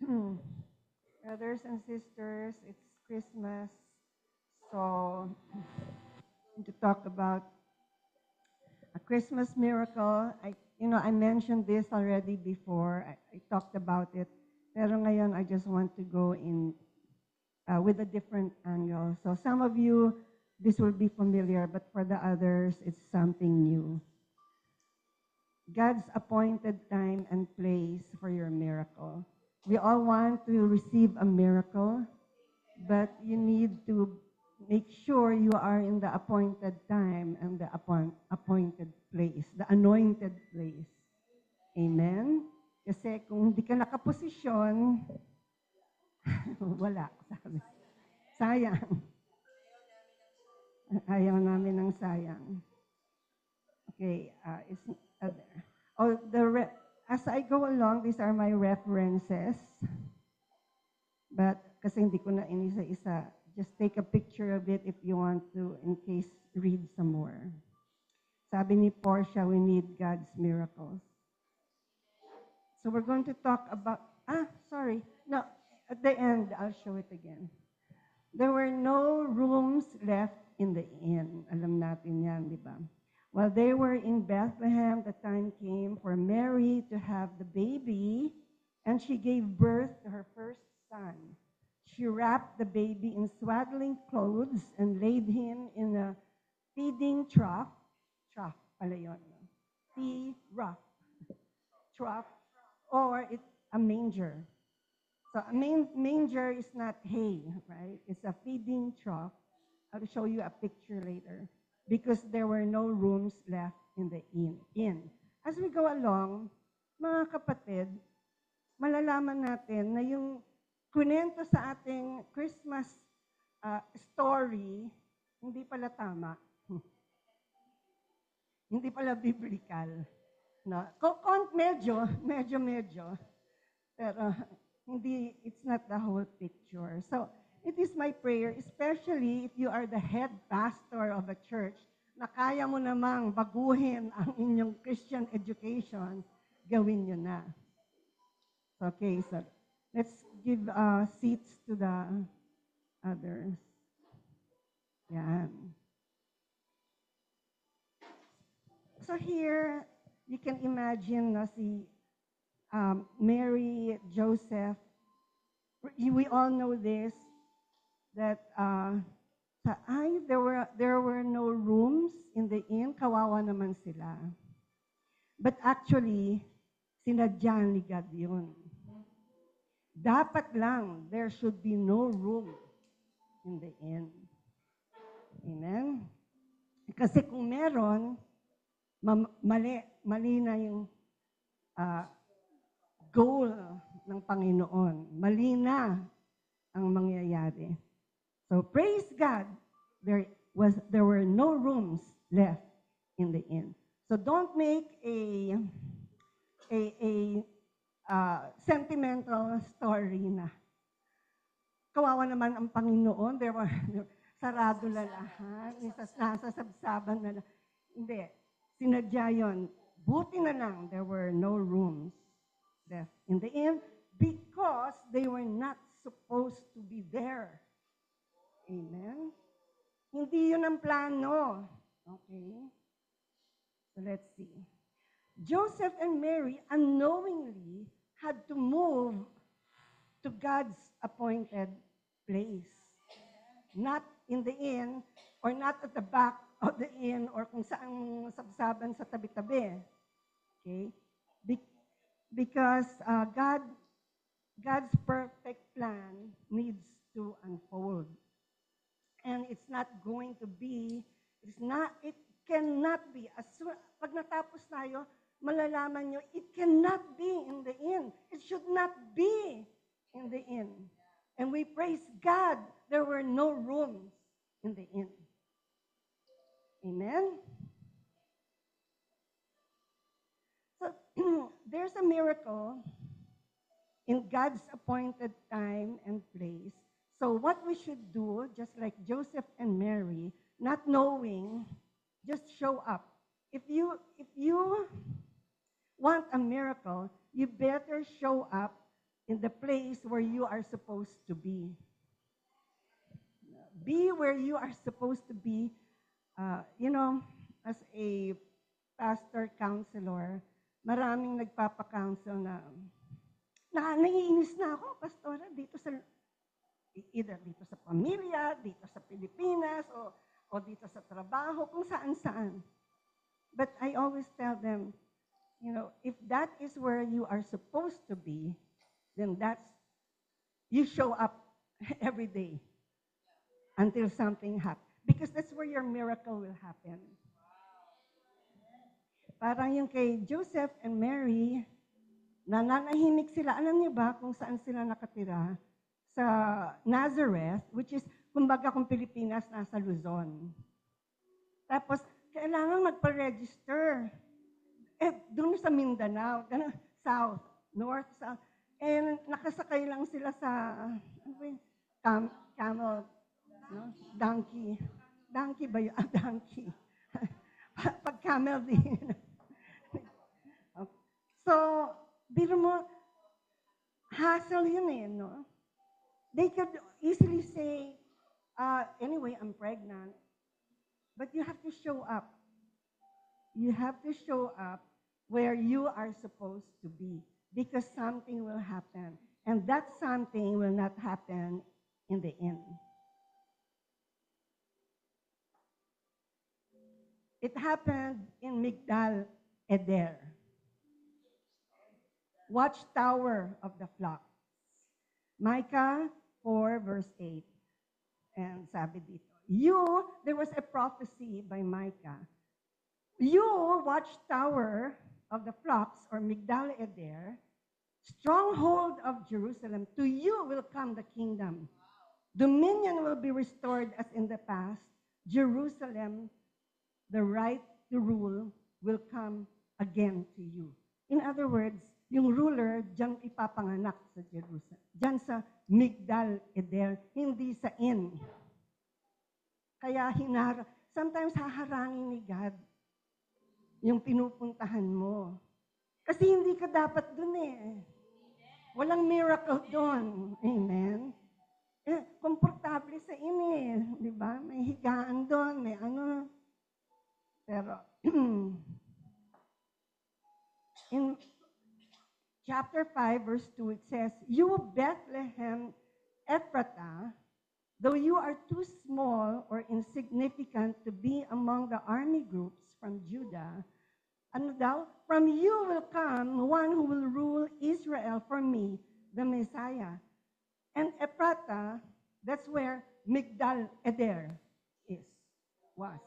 Brothers and sisters, it's Christmas, so to talk about a Christmas miracle. I mentioned this already before. I talked about it, pero ngayon I just want to go in with a different angle. So some of you, this will be familiar, but for the others, it's something new. God's appointed time and place for your miracle. We all want to receive a miracle, but you need to make sure you are in the appointed time and the appointed place, the anointed place. Amen? Kasi kung hindi ka nakaposisyon, wala, sabi. Sayang. Ayaw namin ng sayang. Okay, it's there. As I go along, these are my references. But kasi hindi ko na inisa-isa, just take a picture of it if you want to, in case read some more. Sabi ni Portia, we need God's miracles. So we're going to talk about, no, at the end, I'll show it again. There were no rooms left in the inn. Alam natin yan, di ba? While they were in Bethlehem, the time came for Mary to have the baby, and she gave birth to her first son. She wrapped the baby in swaddling clothes and laid him in a feeding trough. Trough pala yun. Trough, or a manger. So a manger is not hay, right? It's a feeding trough. I'll show you a picture later. Because there were no rooms left in the inn. As we go along, mga kapatid, malalaman natin na yung kunento sa ating Christmas story, hindi pala tama. Hindi pala biblical. No? Medyo. Pero hindi, it's not the whole picture. So, it is my prayer, especially if you are the head pastor of a church, na kaya mo namang baguhin ang inyong Christian education, gawin nyo na. Okay, so let's give seats to the others. Yan. So here, you can imagine na si Mary, Joseph. We all know this, that there were no rooms in the inn, kawawa naman sila. But actually, sinadya ni God yun. Dapat lang, there should be no room in the inn. Amen? Kasi kung meron, mali na yung goal ng Panginoon. Mali na ang mangyayari. So praise God, there were no rooms left in the inn. So don't make a sentimental story na kawawa naman ang Panginoon, sarado na lahat, nasa sabsaban na lahat. Hindi, sinadya yun. Buti na lang, there were no rooms left in the inn because they were not supposed to be there. Amen? Hindi yun ang plano. Okay? So let's see. Joseph and Mary unknowingly had to move to God's appointed place. Not in the inn, or not at the back of the inn, or kung saan sabsaban sa tabi-tabi. Okay? Because God's perfect plan needs to unfold. And it cannot be, pag natapos tayo, malalaman nyo, it cannot be in the inn. It should not be in the inn. And we praise God, there were no rooms in the inn. Amen? So, there's a miracle in God's appointed time and place. So what we should do, just like Joseph and Mary, not knowing, just show up. If you want a miracle, you better show up in the place where you are supposed to be. Be where you are supposed to be. As a pastor counselor, maraming nagpapa-counsel na naiinis na ako, pastora, either dito sa pamilya, dito sa Pilipinas, o dito sa trabaho, kung saan-saan. But I always tell them, if that is where you are supposed to be, then you show up every day until something happens. Because that's where your miracle will happen. Parang yung kay Joseph and Mary, nananahimik sila. Alam niyo ba kung saan sila nakatira? Sa Nazareth, which is, kumbaga kung Pilipinas, nasa Luzon. Tapos, kailangan magpa-register. Doon sa Mindanao, south, north, south. And nakasakay lang sila sa, camel, donkey. Donkey ba yun? Donkey. Pag camel din. So, biro mo, hassle yun no? They could easily say, anyway, I'm pregnant. But you have to show up. You have to show up where you are supposed to be because something will happen. And that something will not happen in the end. It happened in Migdal Eder, watchtower of the flock. Micah 4 verse 8. And sabi dito, there was a prophecy by Micah. You, watchtower of the flocks, or Migdal Eder, stronghold of Jerusalem, to you will come the kingdom. Dominion will be restored as in the past. Jerusalem, the right to rule, will come again to you. In other words, yung ruler, diyan ipapanganak sa Jerusalem. Diyan sa Migdal Eder, hindi sa inn. Kaya sometimes haharangin ni God yung pinupuntahan mo. Kasi hindi ka dapat dun Walang miracle dun. Amen? Komportable sa inn di ba? May higaan dun, may ano. Pero, in chapter 5, verse 2, it says, You, Bethlehem Ephratah, though you are too small or insignificant to be among the army groups from Judah, from you will come one who will rule Israel for me, the Messiah. And Ephratah, that's where Migdal Eder was.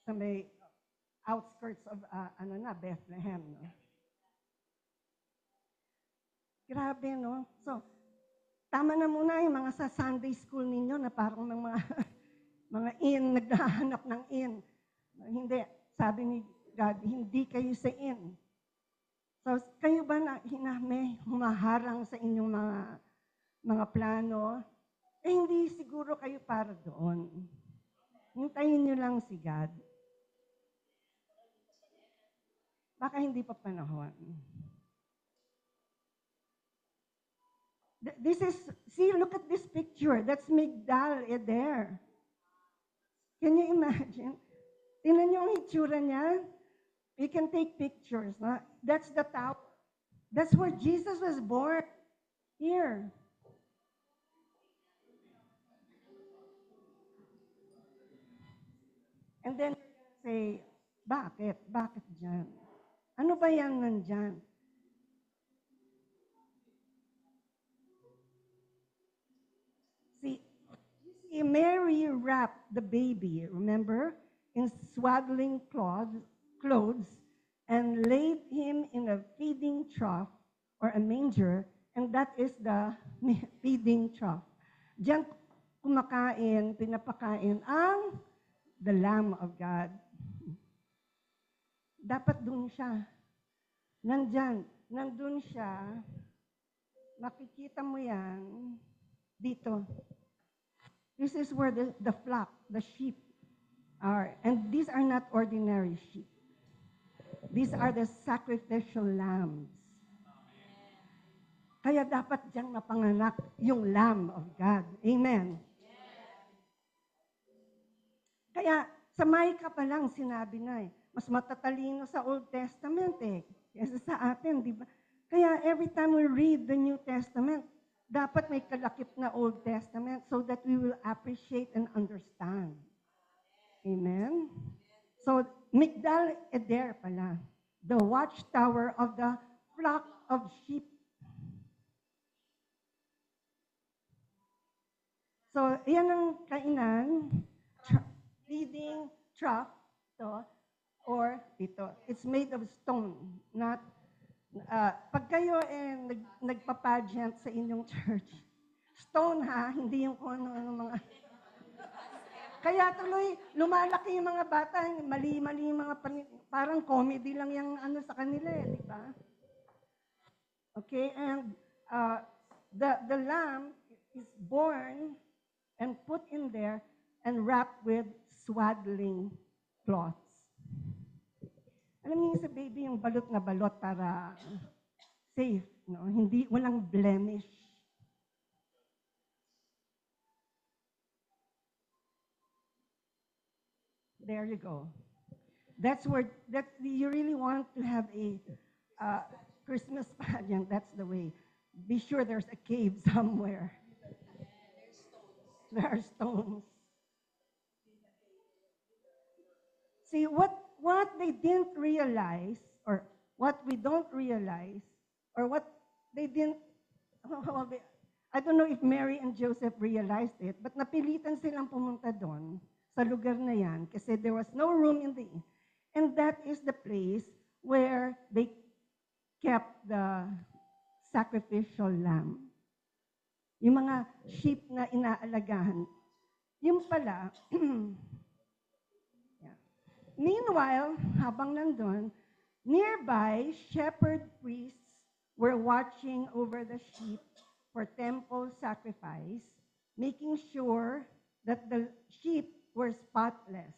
Sa may outskirts of Bethlehem. No? Grabe, no? So, tama na muna yung mga sa Sunday school ninyo na parang mga inn, naghahanap ng inn. Hindi, sabi ni God, hindi kayo sa inn. So, kayo ba na may humaharang sa inyong mga plano? Hindi siguro kayo para doon. Hintayin nyo lang si God. Baka hindi pa panahon. Look at this picture. That's Migdal Eder. Can you imagine? Tingnan niyo ang itsura niya. You can take pictures. No? That's the tower. That's where Jesus was born. Here. And then say, bakit? Bakit dyan? Ano ba yan nandyan? See, Mary wrapped the baby, remember, in swaddling clothes and laid him in a feeding trough or a manger, and that is the feeding trough. Diyan pinapakain ang the Lamb of God. Dapat dun siya. Nandun siya. Makikita mo yan dito. This is where the flock, the sheep are. And these are not ordinary sheep. These are the sacrificial lambs. Kaya dapat diyang mapanganak yung Lamb of God. Amen. Kaya sa Micah pa lang sinabi na mas matatalino sa Old Testament kaysa sa atin, di ba? Kaya every time we read the New Testament, dapat may kalakip na Old Testament so that we will appreciate and understand. Amen? So, Migdal Eder pala, the watchtower of the flock of sheep. So, yan ang kainan, feeding trough, to, or ito. It's made of stone, not pag kayo nagpa-pageant sa inyong church, stone ha, hindi yung kung ano mga... Kaya tuloy, lumalaki yung mga bata, mali-mali yung mga parang comedy lang yung ano sa kanila di ba? Okay, and the lamb is born and put in there and wrapped with swaddling cloths. Alam niyo sa baby yung balot na balot para safe, no? Hindi, walang blemish. There you go. That's where you really want to have a Christmas pageant. That's the way. Be sure there's a cave somewhere. There are stones. See, what they didn't realize, or what we don't realize, or what they didn't, I don't know if Mary and Joseph realized it, but napilitan silang pumunta doon sa lugar na yan kasi there was no room in the inn. And that is the place where they kept the sacrificial lamb. Yung mga sheep na inaalagahan. Yung pala, meanwhile, habang nandun, nearby, shepherd priests were watching over the sheep for temple sacrifice, making sure that the sheep were spotless.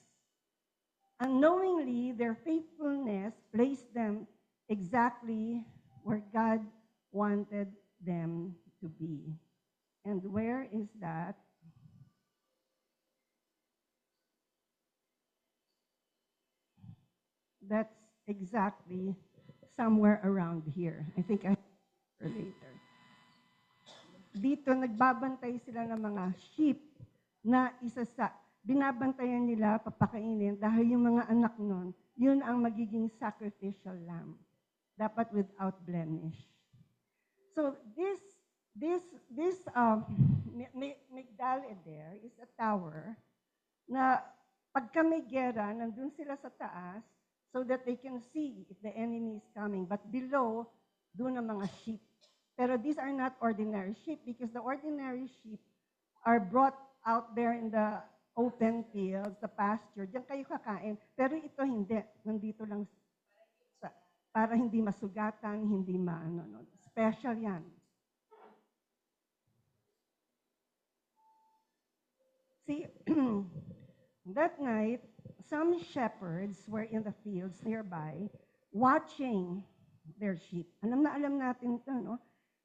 Unknowingly, their faithfulness placed them exactly where God wanted them to be. And where is that? That's exactly somewhere around here. I think I later. Dito, nagbabantay sila ng mga sheep na binabantayan nila, papakainin, dahil yung mga anak nun, yun ang magiging sacrificial lamb. Dapat without blemish. So this Migdal Eder is a tower na pagka may gera, nandun sila sa taas, so that they can see if the enemy is coming. But below, doon ang mga sheep. Pero these are not ordinary sheep because the ordinary sheep are brought out there in the open fields, the pasture. Diyan kayo kakain. Pero ito hindi. Nandito lang para hindi masugatan, hindi maano. No. Special yan. See, that night, some shepherds were in the fields nearby watching their sheep. Alam natin ito, no?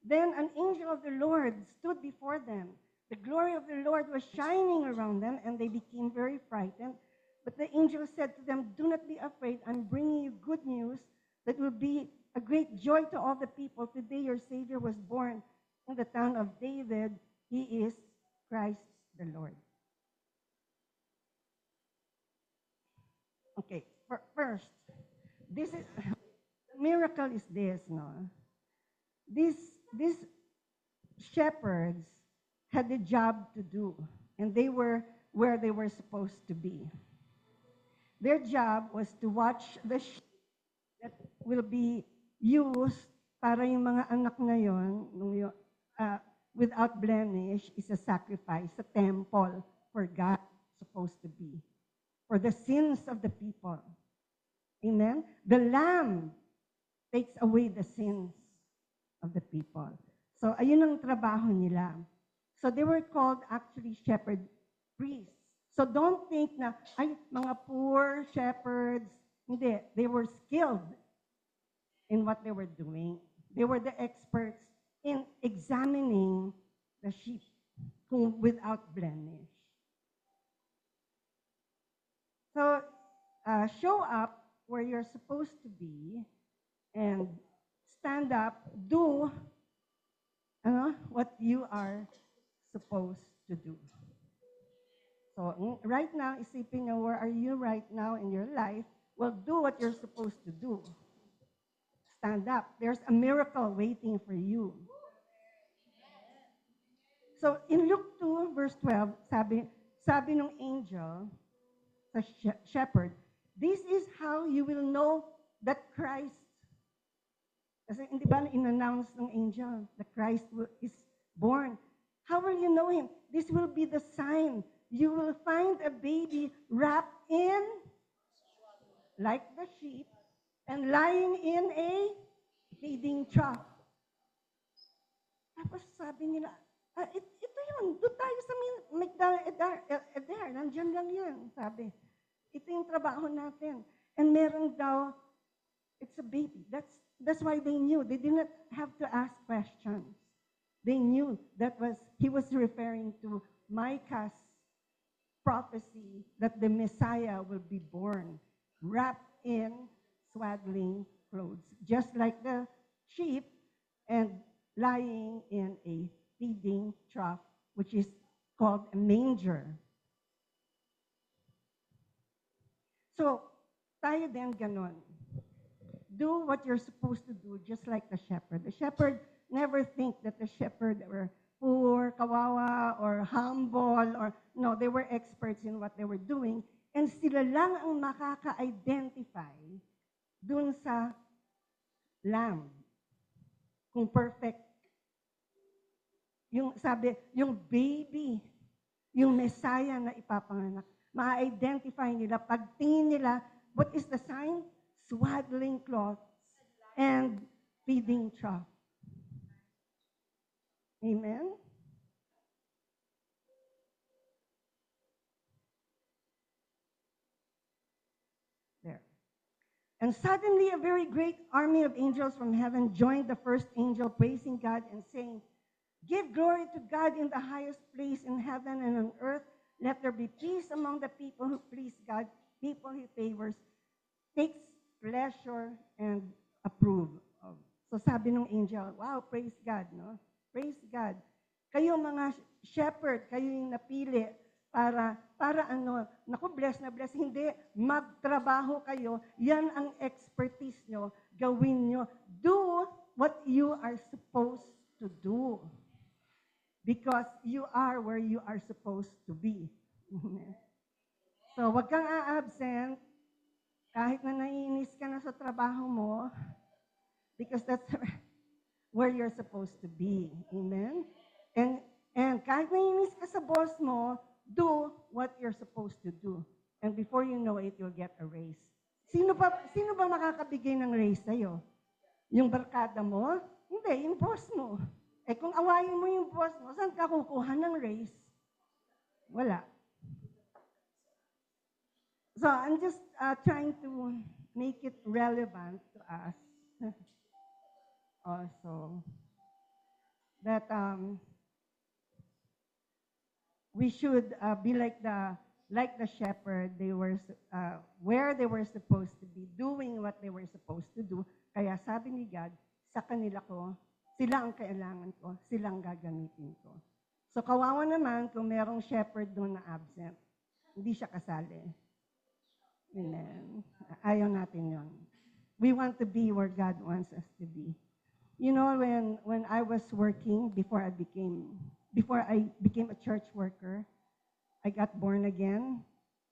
Then an angel of the Lord stood before them. The glory of the Lord was shining around them, and they became very frightened. But the angel said to them, "Do not be afraid. I'm bringing you good news that will be a great joy to all the people. Today your Savior was born in the town of David. He is Christ the Lord." Okay, first, this is the miracle is this, no? These shepherds had a job to do, and they were where they were supposed to be. Their job was to watch the sheep that will be used para yung mga anak na yon, without blemish, is a sacrifice, a temple for God supposed to be. For the sins of the people. Amen? The Lamb takes away the sins of the people. So, ayun ang trabaho nila. So, they were called actually shepherd priests. So, don't think na, ay, mga poor shepherds. Hindi. They were skilled in what they were doing. They were the experts in examining the sheep without blemish. So, show up where you're supposed to be and stand up, do what you are supposed to do. So, right now, isipin nyo, where are you right now in your life? Well, do what you're supposed to do. Stand up. There's a miracle waiting for you. So, in Luke 2, verse 12, sabi ng angel sa shepherd, this is how you will know that Christ, kasi hindi ba in-announce ng angel that Christ is born? How will you know him? This will be the sign. You will find a baby wrapped in, like the sheep, and lying in a feeding trough. Tapos sabi nila, ito yun, doon tayo sa Eder, nandiyan lang yun, sabi. Ito yung trabaho natin. And meron daw, it's a baby. That's why they knew. They didn't have to ask questions. They knew he was referring to Micah's prophecy that the Messiah will be born, wrapped in swaddling clothes, just like the sheep, and lying in a feeding trough, which is called a manger. So, tayo din ganon. Do what you're supposed to do, just like the shepherd. The shepherd never think that the shepherd were poor, kawawa, or humble, or no, they were experts in what they were doing, and sila lang ang makaka-identify dun sa lamb, kung perfect. Yung sabi, yung baby, yung Messiah na ipapanganak, ma-identify nila, pagtingin nila, what is the sign? Swaddling cloths and feeding trough. Amen? There. And suddenly a very great army of angels from heaven joined the first angel, praising God and saying, give glory to God in the highest place in heaven and on earth. Let there be peace among the people who please God, people he favors, takes pleasure and approve of. So sabi ng angel, wow, praise God, no? Praise God. Kayo mga shepherd, kayo yung napili para naku, bless na bless. Hindi, magtrabaho kayo. Yan ang expertise nyo. Gawin nyo. Do what you are supposed to do. Because you are where you are supposed to be. So, wag kang a-absent kahit na naiinis ka na sa trabaho mo because that's where you're supposed to be. Amen? And kahit naiinis ka sa boss mo, do what you're supposed to do. And before you know it, you'll get a raise. Sino ba makakabigay ng raise sa'yo? Yung barkada mo? Hindi, yung boss mo. Eh kung awayin mo yung boss mo, saan ka kukuha ng raise? Wala. So I'm just trying to make it relevant to us. Also, that we should be like the shepherd. They were where they were supposed to be, doing what they were supposed to do. Kaya sabi ni God, sa kanila ko, sila ang kailangan ko, silang gagamitin ko. So kawawa naman kung merong shepherd doon na absent. Hindi siya kasali. Amen. Ayaw natin yon. We want to be where God wants us to be. You know, when I was working, before I became a church worker, I got born again.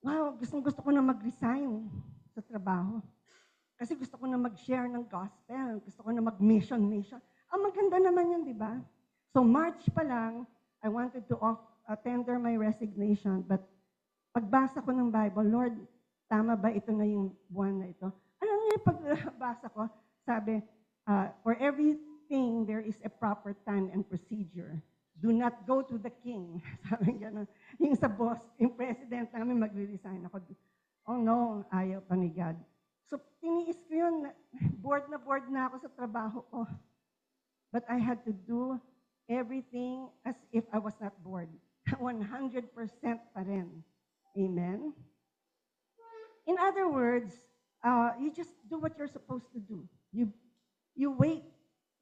Wow, gusto ko na mag-resign sa trabaho. Kasi gusto ko na mag-share ng gospel. Gusto ko na mag-mission. Ang maganda naman yun, di ba? So March pa lang, I wanted to tender my resignation. But pagbasa ko ng Bible, Lord, tama ba ito na yung buwan na ito? Alam niyo, pagbasa ko, sabi, for everything, there is a proper time and procedure. Do not go to the king. Sabi gano'n. Yung sa boss, yung president namin, magre-resign ako. Oh no, ayaw pa ni God. So, tiniis ko yun. Bored na ako sa trabaho ko. but I had to do everything as if I was not bored. 100% pa rin. Amen? In other words, you just do what you're supposed to do. You wait.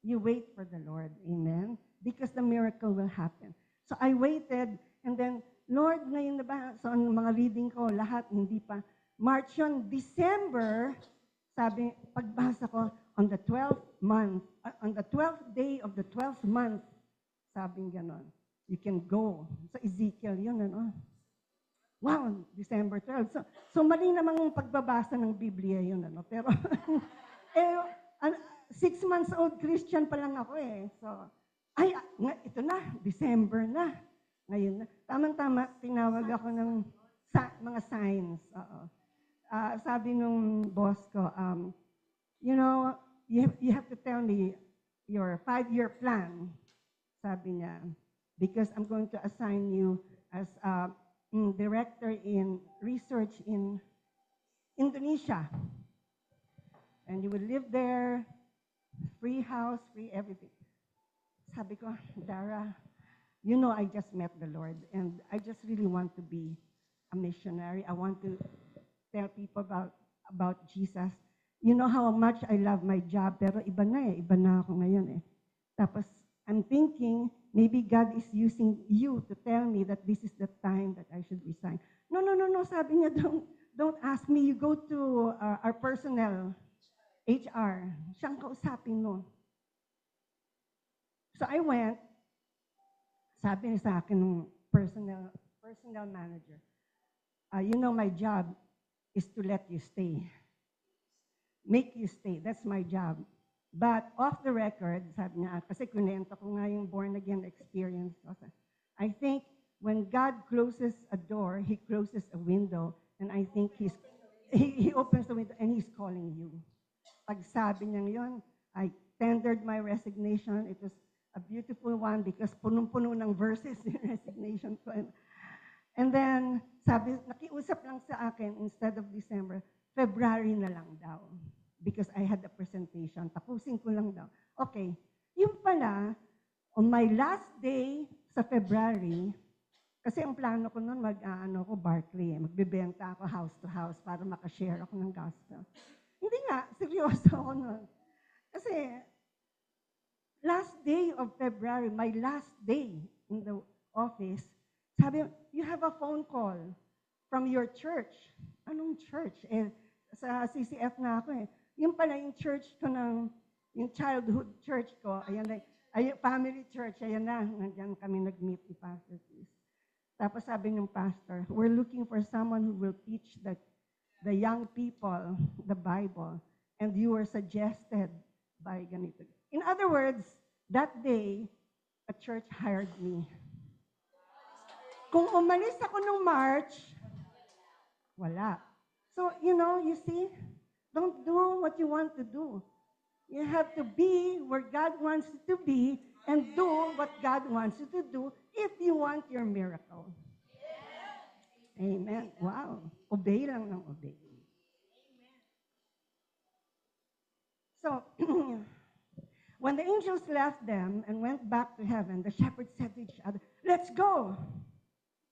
You wait for the Lord. Amen? Because the miracle will happen. So I waited, and then, Lord, ngayon na ba? So ang mga reading ko, lahat, hindi pa. March yun, December, sabi, pagbasa ko, on the 12th month, on the 12th day of the 12th month, sabing ganon, you can go. Sa Ezekiel yun, ano? Wow, December 12. So mali namang pagbabasa ng Biblia yun, ano? Pero, 6 months old Christian pa lang ako eh. So, ito na, December na. Ngayon na. Tamang-tama, tinawag ako ng mga signs. Sabi nung boss ko, you know, you have to tell me your 5-year plan, sabi niya, because I'm going to assign you as a director in research in Indonesia. And you will live there, free house, free everything. Sabi ko, Dara, you know I just met the Lord and I just really want to be a missionary. I want to tell people about Jesus. You know how much I love my job, pero iba na ako ngayon eh. Tapos, I'm thinking, maybe God is using you to tell me that this is the time that I should resign. No, sabi niya, don't ask me. You go to our personnel, HR. Siyang kausapin mo. So I went, sabi niya sa akin ng personnel manager, you know my job is to let you stay. Make you stay. That's my job. But off the record, sabi niya, kasi kunento ko nga yung born-again experience. I think when God closes a door, He closes a window, and I think He opens the window and He's calling you. Pag sabi niya yun, I tendered my resignation. It was a beautiful one because punong-puno ng verses yung resignation ko. And then, sabi, nakiusap lang sa akin, instead of December, February na lang daw. Because I had a presentation. Tapusin ko lang daw. Okay. Yung pala, on my last day sa February, kasi ang plano ko noon, Barclay, magbebenta ako house to house para makashare ako ng gospel. Hindi nga, seryoso ako noon. Kasi, last day of February, my last day in the office, sabi, you have a phone call from your church. Anong church? Sa CCF na ako eh. Yung pala yung church ko yung childhood church ko, family church, ayan na, nandiyan kami nag-meet ni Pastor Chris. Tapos sabi ng pastor, we're looking for someone who will teach the young people the Bible, and you were suggested by ganito. In other words, that day, a church hired me. Kung umalis ako nung March, wala. So, you see, don't do what you want to do. You have to be where God wants you to be and do what God wants you to do if you want your miracle. Amen. Wow. Obey lang ng obey. So, when the angels left them and went back to heaven, the shepherds said to each other, let's go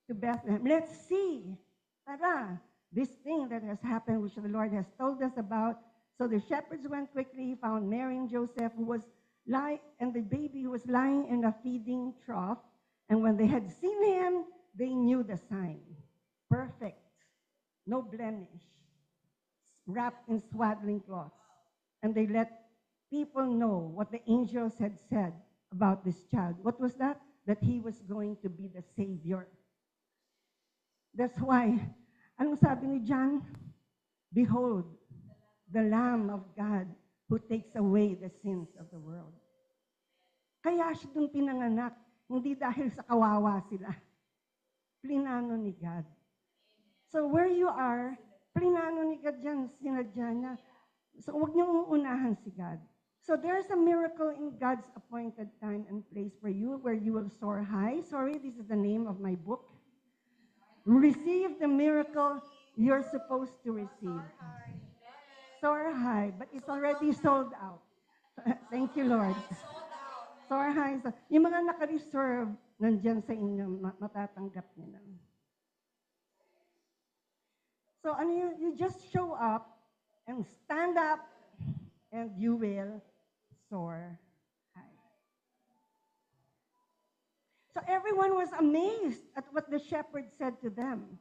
to Bethlehem. Let's see. Tara. This thing that has happened, which the Lord has told us about. So the shepherds went quickly, found Mary and Joseph, and the baby who was lying in a feeding trough. And when they had seen him, they knew the sign. Perfect, no blemish, wrapped in swaddling cloths. And they let people know what the angels had said about this child. What was that? That he was going to be the Savior. That's why, anong sabi ni John? Behold, the Lamb of God who takes away the sins of the world. Kaya siya doon pinanganak, hindi dahil sa kawawa sila. Plinano ni God. So where you are, plinano ni God dyan, sinadya niya. So huwag niyong uunahan si God. So there's a miracle in God's appointed time and place for you where you will soar high. Sorry, this is the name of my book. Receive the miracle you're supposed to receive. Soar high, but it's already sold out. Thank you, Lord. Soar high. Yung mga naka-reserve, nandyan sa inyo, matatanggap nila. So ano yun, you just show up and stand up and you will soar high. So everyone was amazed at what the shepherd said to them.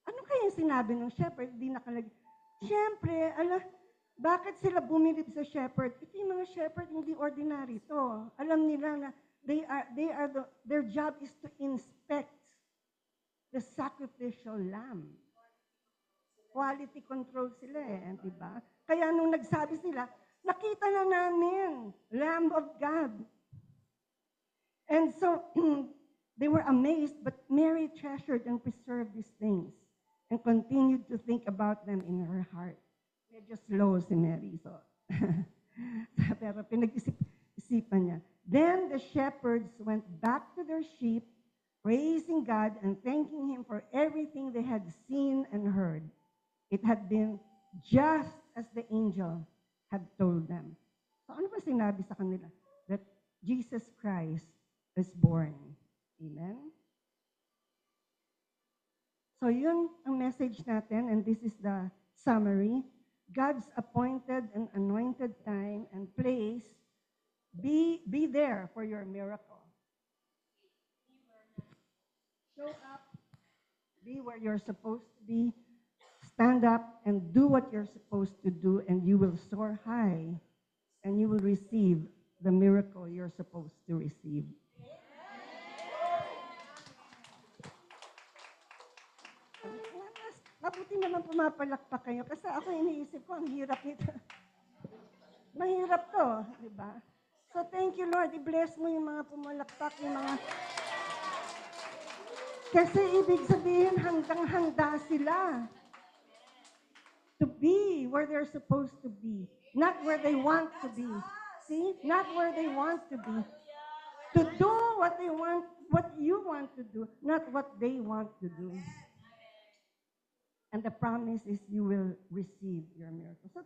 Ano kaya yung sinabi ng shepherd? Di nakalagay. Siyempre, bakit sila bumilib sa shepherd? Ito yung mga shepherd, hindi ordinary to. Alam nila na their job is to inspect the sacrificial lamb. Quality control sila di ba? Kaya nung nagsabi sila, nakita na namin, Lamb of God. And so, they were amazed, but Mary treasured and preserved these things and continued to think about them in her heart. Medyo slow si Mary, so. Pero pinag-isipan niya. Then the shepherds went back to their sheep, praising God and thanking Him for everything they had seen and heard. It had been just as the angel had told them. So ano ba sinabi sa kanila? That Jesus Christ is born. Amen? So yun ang message natin, and this is the summary. God's appointed and anointed time and place, be there for your miracle. Show up, be where you're supposed to be, stand up and do what you're supposed to do, and you will soar high, and you will receive the miracle you're supposed to receive. Mabuti naman pumapalakpak kayo kasi ako iniisip ko, ang hirap nito. Mahirap to, di ba? So thank you, Lord. I-bless mo yung mga pumalakpak, yung mga... Kasi ibig sabihin, handang-handa sila to be where they're supposed to be, not where they want to be. See? Not where they want to be. To do what they want, what you want to do, not what they want to do. And the promise is you will receive your miracle. So